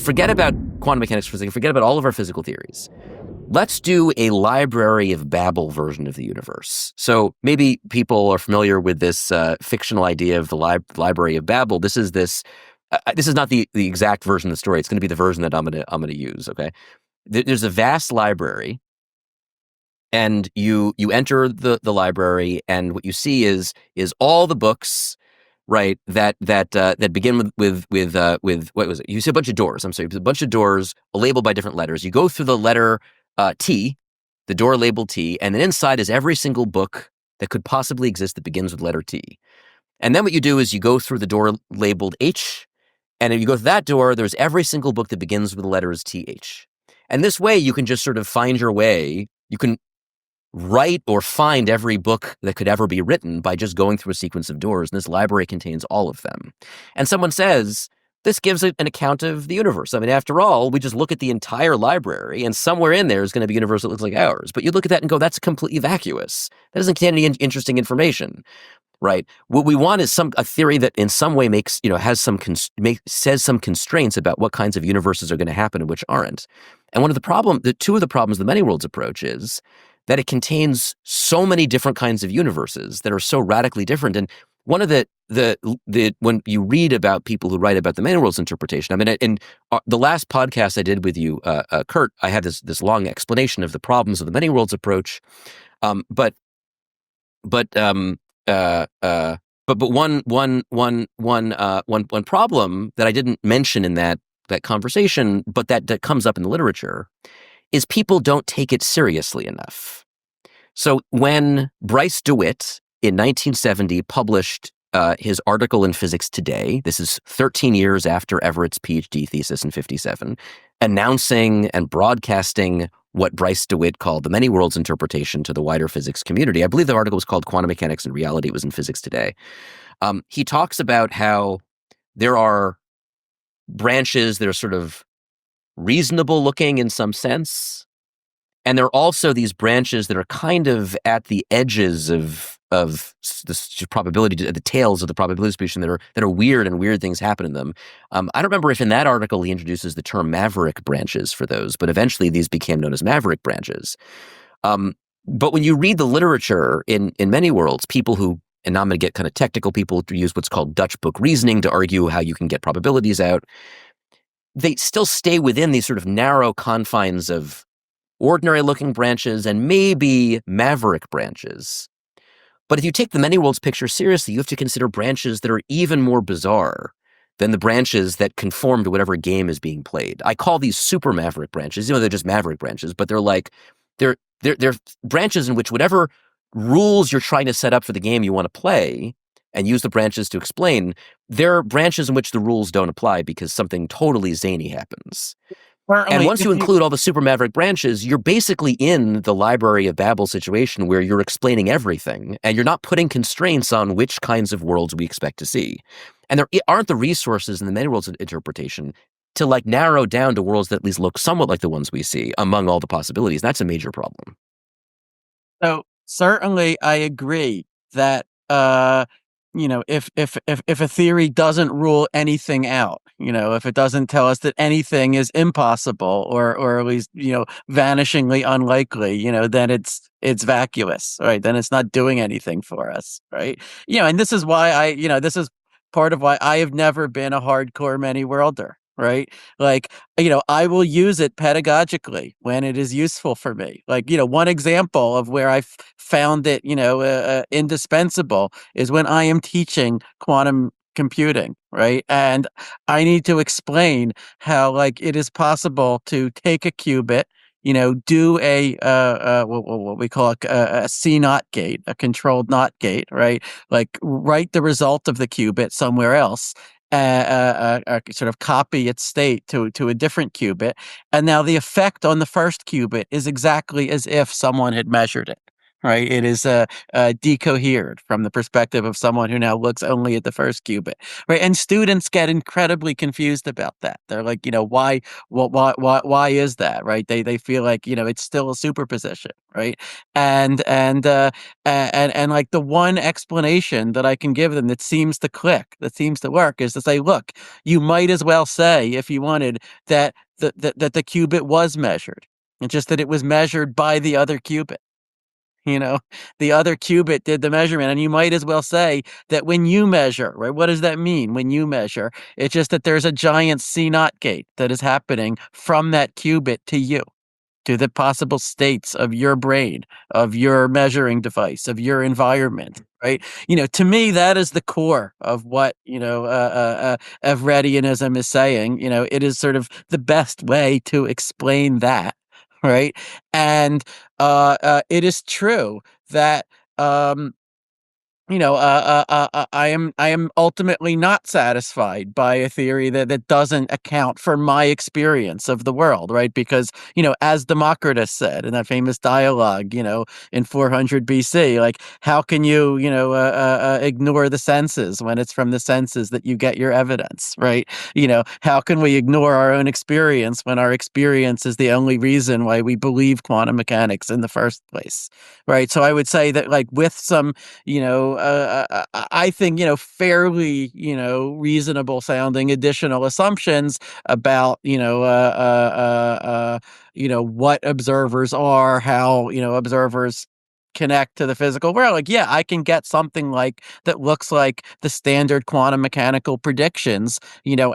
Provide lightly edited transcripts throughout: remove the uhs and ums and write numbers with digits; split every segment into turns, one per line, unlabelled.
forget about quantum mechanics for a second, forget about all of our physical theories. Let's do a Library of Babel version of the universe. So maybe people are familiar with this fictional idea of the Library of Babel. This is not the exact version of the story. It's going to be the version that I'm gonna use. Okay, there's a vast library, and you enter the library, and what you see is all the books, right? That begin with what was it? You see a bunch of doors. I'm sorry, a bunch of doors labeled by different letters. You go through the letter T, the door labeled T, and then inside is every single book that could possibly exist that begins with letter T. And then what you do is you go through the door labeled H, and if you go through that door, there's every single book that begins with the letters TH. And this way, you can just sort of find your way. You can write or find every book that could ever be written by just going through a sequence of doors, and this library contains all of them. And someone says, this gives an account of the universe. I mean, after all, we just look at the entire library, and somewhere in there is going to be a universe that looks like ours. But you look at that and go, that's completely vacuous. That doesn't contain any interesting information, right? What we want is a theory that in some way says some constraints about what kinds of universes are going to happen and which aren't. And two of the problems of the many worlds approach is that it contains so many different kinds of universes that are so radically different. And one of the when you read about people who write about the many worlds interpretation, I mean, in the last podcast I did with you, Curt, I had this long explanation of the problems of the many worlds approach. But one problem that I didn't mention in that conversation, but that comes up in the literature, is people don't take it seriously enough. So when Bryce DeWitt in 1970 published his article in Physics Today, this is 13 years after Everett's PhD thesis in 57, announcing and broadcasting what Bryce DeWitt called the many worlds interpretation to the wider physics community. I believe the article was called Quantum Mechanics and Reality. It was in Physics Today. He talks about how there are branches that are sort of reasonable looking in some sense, and there are also these branches that are kind of at the edges of the probability, the tails of the probability distribution that are weird, and weird things happen in them. I don't remember if in that article he introduces the term maverick branches for those, but eventually these became known as maverick branches. But when you read the literature in many worlds, people who, and I'm going to get kind of technical, people use what's called Dutch book reasoning to argue how you can get probabilities out. They still stay within these sort of narrow confines of ordinary looking branches and maybe maverick branches. But if you take the many worlds picture seriously, you have to consider branches that are even more bizarre than the branches that conform to whatever game is being played. I call these super maverick branches. They're just maverick branches, but they're branches in which whatever rules you're trying to set up for the game you want to play and use the branches to explain, they're branches in which the rules don't apply because something totally zany happens. And once you include all the super maverick branches, you're basically in the Library of Babel situation where you're explaining everything, and you're not putting constraints on which kinds of worlds we expect to see. And there aren't the resources in the many worlds interpretation to narrow down to worlds that at least look somewhat like the ones we see among all the possibilities. That's a major problem.
So certainly I agree that if a theory doesn't rule anything out, if it doesn't tell us that anything is impossible or at least, vanishingly unlikely, then it's vacuous, right? Then it's not doing anything for us, right? And this is why this is part of why I have never been a hardcore many worlder, right? I will use it pedagogically when it is useful for me. One example of where I found it, indispensable is when I am teaching quantum computing, right? And I need to explain how, it is possible to take a qubit, do what we call a C NOT gate, a controlled NOT gate, right? Write the result of the qubit somewhere else, sort of copy its state to a different qubit, and now the effect on the first qubit is exactly as if someone had measured it, right? It is decohered from the perspective of someone who now looks only at the first qubit, right? And students get incredibly confused about that. They're like, why, why is that, right? They feel like it's still a superposition, right? And like the one explanation that I can give them that seems to click, that seems to work, is to say, look, you might as well say, if you wanted, that the qubit was measured. It's just that it was measured by the other qubit. You know, the other qubit did the measurement, and you might as well say that when you measure, right? What does that mean when you measure? It's just that there's a giant C naught gate that is happening from that qubit to you, to the possible states of your brain, of your measuring device, of your environment, right? To me, that is the core of what, Everettianism is saying. It is sort of the best way to explain that, right? And it is true that um, I am ultimately not satisfied by a theory that doesn't account for my experience of the world, right? Because, as Democritus said in that famous dialogue, in 400 BC, like, how can you, ignore the senses when it's from the senses that you get your evidence, right? How can we ignore our own experience when our experience is the only reason why we believe quantum mechanics in the first place, right? So I would say that, like, with some I think, fairly, reasonable sounding additional assumptions about, what observers are, how, observers connect to the physical world. Like, yeah, I can get something like that looks like the standard quantum mechanical predictions,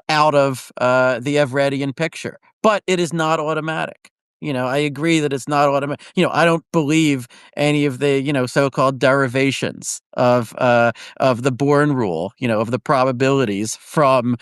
out of the Everettian picture, but it is not automatic. I agree that it's not automatic. I don't believe any of the so-called derivations of the Born rule, of the probabilities from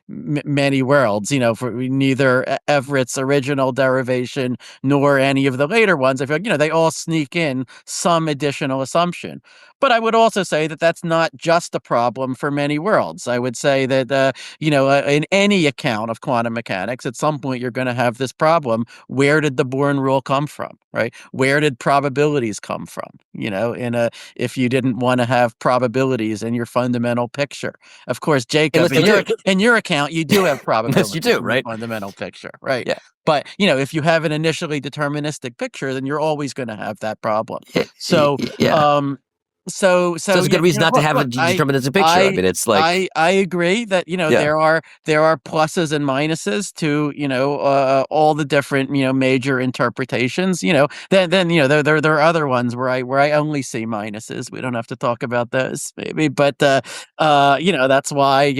many worlds, for neither Everett's original derivation nor any of the later ones. I feel like, they all sneak in some additional assumption. But I would also say that that's not just a problem for many worlds. I would say that in any account of quantum mechanics, at some point you're going to have this problem. Where did the Born rule come from, right? Where did probabilities come from? If you didn't want to have probabilities in your fundamental picture. Of course, Jacob,
Unless you do.
in your account, you do have
Unless you
probabilities
do,
in your
right?
fundamental picture, right?
Yeah.
But if you have an initially deterministic picture, then you're always going to have that problem.
Yeah.
So,
Yeah. So it's a good reason not to have a
look,
deterministic picture. I
I
mean, it's like,
I agree that
yeah.
there are pluses and minuses to all the different major interpretations. Then there are other ones where I only see minuses. We don't have to talk about those maybe, but that's why I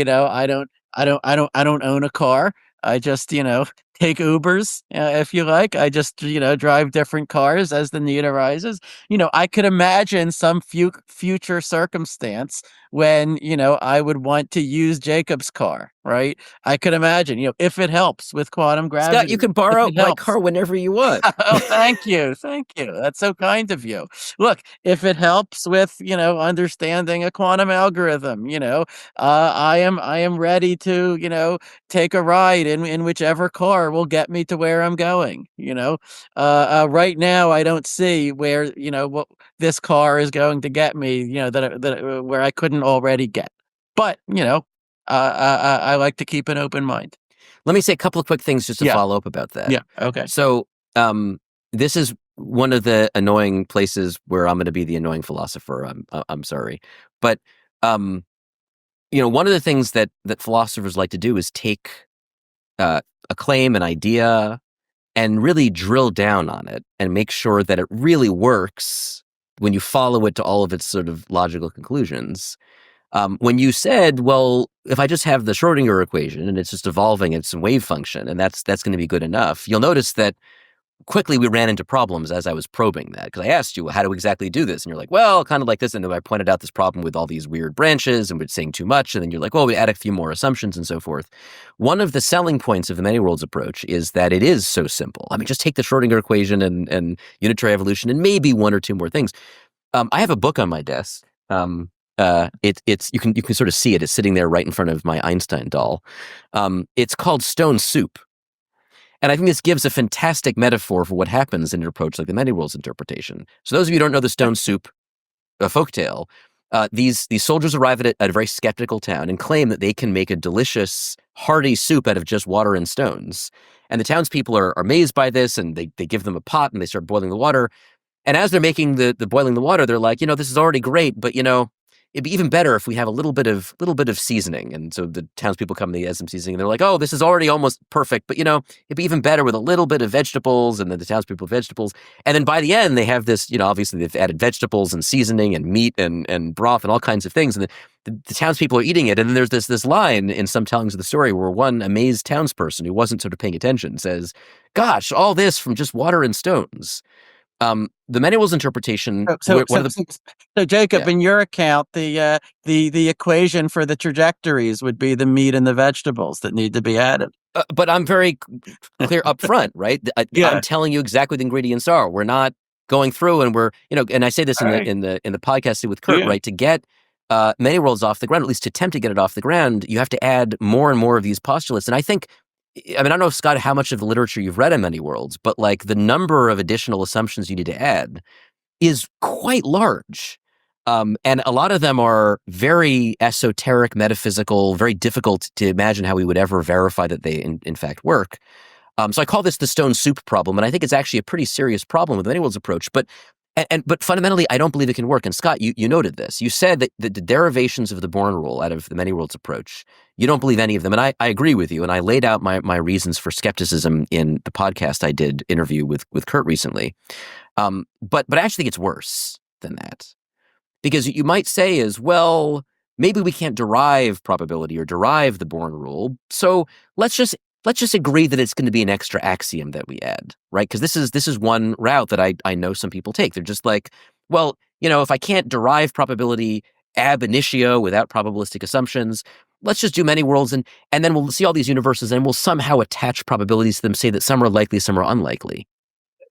don't own a car. I just take Ubers, if you like. I just drive different cars as the need arises. I could imagine some future circumstance when, I would want to use Jacob's car, right? I could imagine, if it helps with quantum
Scott, you
gravity,
can
if
borrow
it
my
helps.
car whenever you want.
Oh, thank you. Thank you. That's so kind of you. Look, if it helps with, understanding a quantum algorithm, I am ready to, take a ride in whichever car will get me to where I'm going, right now I don't see where, what this car is going to get me, where I couldn't already get. But, I like to keep an open mind.
Let me say a couple of quick things just to
Yeah.
follow up about that.
Yeah. Okay.
So, this is one of the annoying places where I'm going to be the annoying philosopher. I'm sorry, but um, one of the things that philosophers like to do is take a claim, an idea, and really drill down on it and make sure that it really works when you follow it to all of its sort of logical conclusions. When you said, well, if I just have the Schrodinger equation and it's just evolving its wave function and that's going to be good enough, you'll notice that quickly we ran into problems as I was probing that, because I asked you, well, how do we exactly do this? And you're like, well, kind of like this. And then I pointed out this problem with all these weird branches and we're saying too much. And then you're like, well, we add a few more assumptions and so forth. One of the selling points of the many worlds approach is that it is so simple. I mean, just take the Schrodinger equation and unitary evolution and maybe one or two more things. I have a book on my desk. It's you can sort of see it. It's sitting there right in front of my Einstein doll. It's called Stone Soup. And I think this gives a fantastic metaphor for what happens in an approach like the many worlds interpretation. So those of you who don't know the stone soup folktale, these soldiers arrive at a very skeptical town and claim that they can make a delicious, hearty soup out of just water and stones. And the townspeople are amazed by this, and they give them a pot and they start boiling the water. And as they're making the boiling the water, they're like, this is already great, but it'd be even better if we have a little bit of seasoning. And so the townspeople come, they add some seasoning, and they're like, oh, this is already almost perfect, but it'd be even better with a little bit of vegetables. And then the townspeople vegetables, and then by the end they have this, obviously they've added vegetables and seasoning and meat and broth and all kinds of things, and the townspeople are eating it. And then there's this line in some tellings of the story where one amazed townsperson who wasn't sort of paying attention says, "Gosh, all this from just water and stones." The many worlds interpretation.
So Jacob,
Yeah.
in your account, the equation for the trajectories would be the meat and the vegetables that need to be added.
But I'm very clear up front, right? I'm telling you exactly what the ingredients are. We're not going through and we're, and I say this in the podcast with Curt, right? To get many worlds off the ground, at least to attempt to get it off the ground, you have to add more and more of these postulates. And I think, I don't know, Scott, how much of the literature you've read in many worlds, but like the number of additional assumptions you need to add is quite large. And a lot of them are very esoteric, metaphysical, very difficult to imagine how we would ever verify that they in fact work. So I call this the stone soup problem, and I think it's actually a pretty serious problem with the many worlds approach. But fundamentally, I don't believe it can work. And Scott, you noted this. You said that the derivations of the Born rule out of the many worlds approach, you don't believe any of them. And I agree with you. And I laid out my reasons for skepticism in the podcast I did interview with Curt recently. But I actually think it's worse than that. Because you might say is, well, maybe we can't derive probability or derive the Born rule. So let's just agree that it's going to be an extra axiom that we add, right? Because this is one route that I know some people take. They're just like, well, if I can't derive probability ab initio without probabilistic assumptions, let's just do many worlds and then we'll see all these universes and we'll somehow attach probabilities to them, say that some are likely, some are unlikely.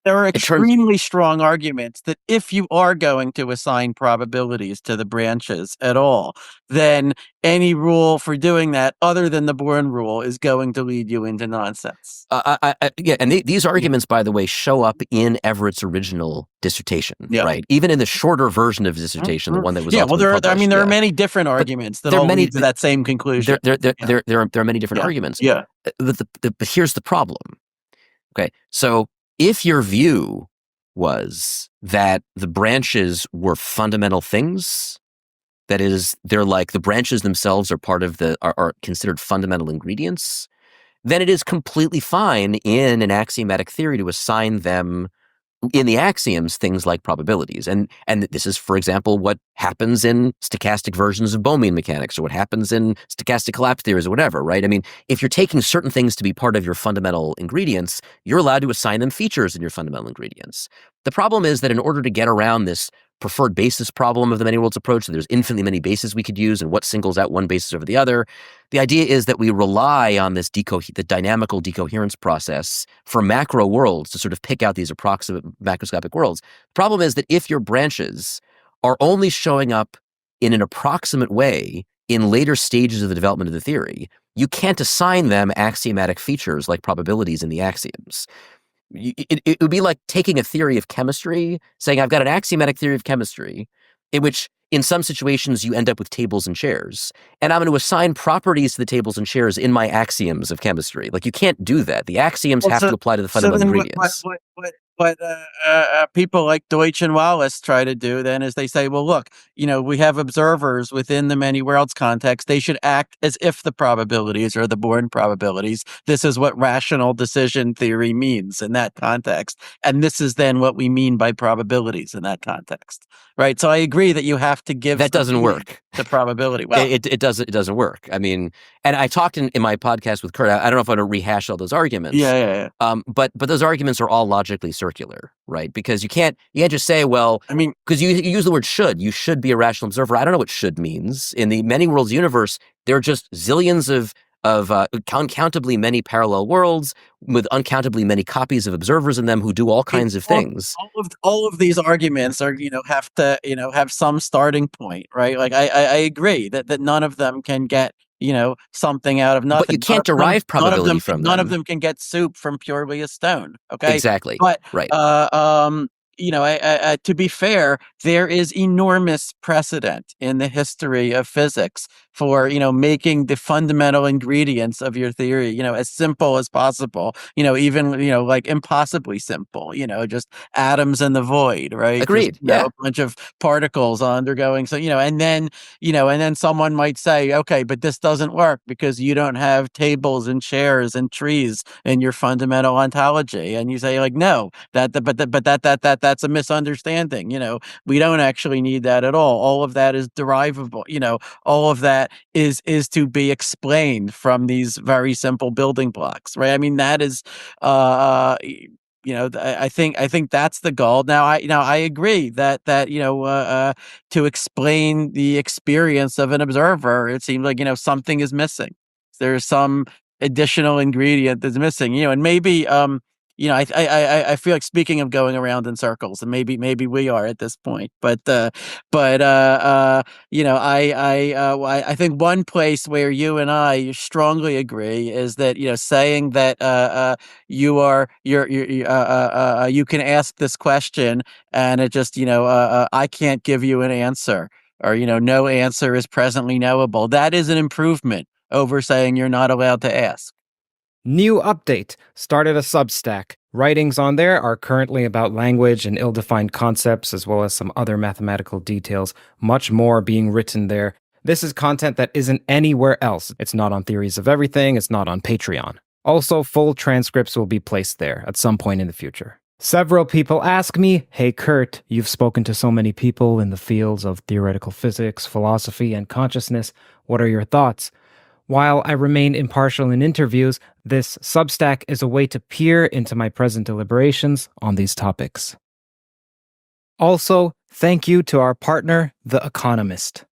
There are extremely strong arguments that if you are going to assign probabilities to the branches at all, then any rule for doing that other than the Born rule is going to lead you into nonsense.
Yeah, and these arguments, by the way, show up in Everett's original dissertation, right? Even in the shorter version of his dissertation, the one that was published.
There are many different arguments that all lead to that same conclusion.
There are many different arguments.
Yeah.
But here's the problem. Okay, so if your view was that the branches were fundamental things, that is, they're like the branches themselves are part of are considered fundamental ingredients, then it is completely fine in an axiomatic theory to assign them in the axioms things like probabilities. And this is, for example, what happens in stochastic versions of Bohmian mechanics or what happens in stochastic collapse theories or whatever, right? I mean, if you're taking certain things to be part of your fundamental ingredients, you're allowed to assign them features in your fundamental ingredients. The problem is that in order to get around this preferred basis problem of the many worlds approach, that there's infinitely many bases we could use and what singles out one basis over the other, the idea is that we rely on this the dynamical decoherence process for macro worlds to sort of pick out these approximate macroscopic worlds. The problem is that if your branches are only showing up in an approximate way in later stages of the development of the theory, you can't assign them axiomatic features like probabilities in the axioms. It would be like taking a theory of chemistry, saying, I've got an axiomatic theory of chemistry, in which in some situations you end up with tables and chairs, and I'm going to assign properties to the tables and chairs in my axioms of chemistry. Like, you can't do that. The axioms have to apply to the fundamental ingredients.
What people like Deutsch and Wallace try to do then is they say, well, look, we have observers within the many worlds context. They should act as if the probabilities are the Born probabilities. This is what rational decision theory means in that context. And this is then what we mean by probabilities in that context. Right. So I agree that you have to give
that doesn't work.
The probability. Well,
it doesn't work. I mean, and I talked in my podcast with Curt. I don't know if I want to rehash all those arguments.
Yeah.
But those arguments are all logically circular, right? Because you can't just say, well, I mean, because you use the word should. You should be a rational observer. I don't know what should means. In the many worlds universe, there are just zillions of uncountably many parallel worlds with uncountably many copies of observers in them who do all kinds of things.
All of these arguments are, have to, have some starting point, right? Like I agree that none of them can get something out of
But
nothing.
you can't derive probability from
None of
them.
them can get soup from purely a stone. Okay,
Exactly.
but
Right.
to be fair, there is enormous precedent in the history of physics for making the fundamental ingredients of your theory as simple as possible. Even like impossibly simple. Just atoms in the void, right? Just
Agreed. Yeah.
a bunch of particles undergoing. So and then someone might say, okay, but this doesn't work because you don't have tables and chairs and trees in your fundamental ontology. And you say like, no, that's a misunderstanding. We don't actually need that at all. All of that is derivable. All of that is to be explained from these very simple building blocks, right? I mean, that is, I think that's the goal. Now, I agree that to explain the experience of an observer, it seems like something is missing. There's some additional ingredient that's missing. And maybe I feel like, speaking of going around in circles, and maybe we are at this point, I think one place where you and I strongly agree is that saying that you can ask this question and it just I can't give you an answer, or no answer is presently knowable. That is an improvement over saying you're not allowed to ask.
New update. Started a Substack. Writings on there are currently about language and ill-defined concepts, as well as some other mathematical details. Much more being written there. This is content that isn't anywhere else. It's not on Theories of Everything. It's not on Patreon. Also, full transcripts will be placed there at some point in the future. Several people ask me, hey Curt, you've spoken to so many people in the fields of theoretical physics, philosophy, and consciousness. What are your thoughts? While I remain impartial in interviews, this Substack is a way to peer into my present deliberations on these topics. Also, thank you to our partner, The Economist.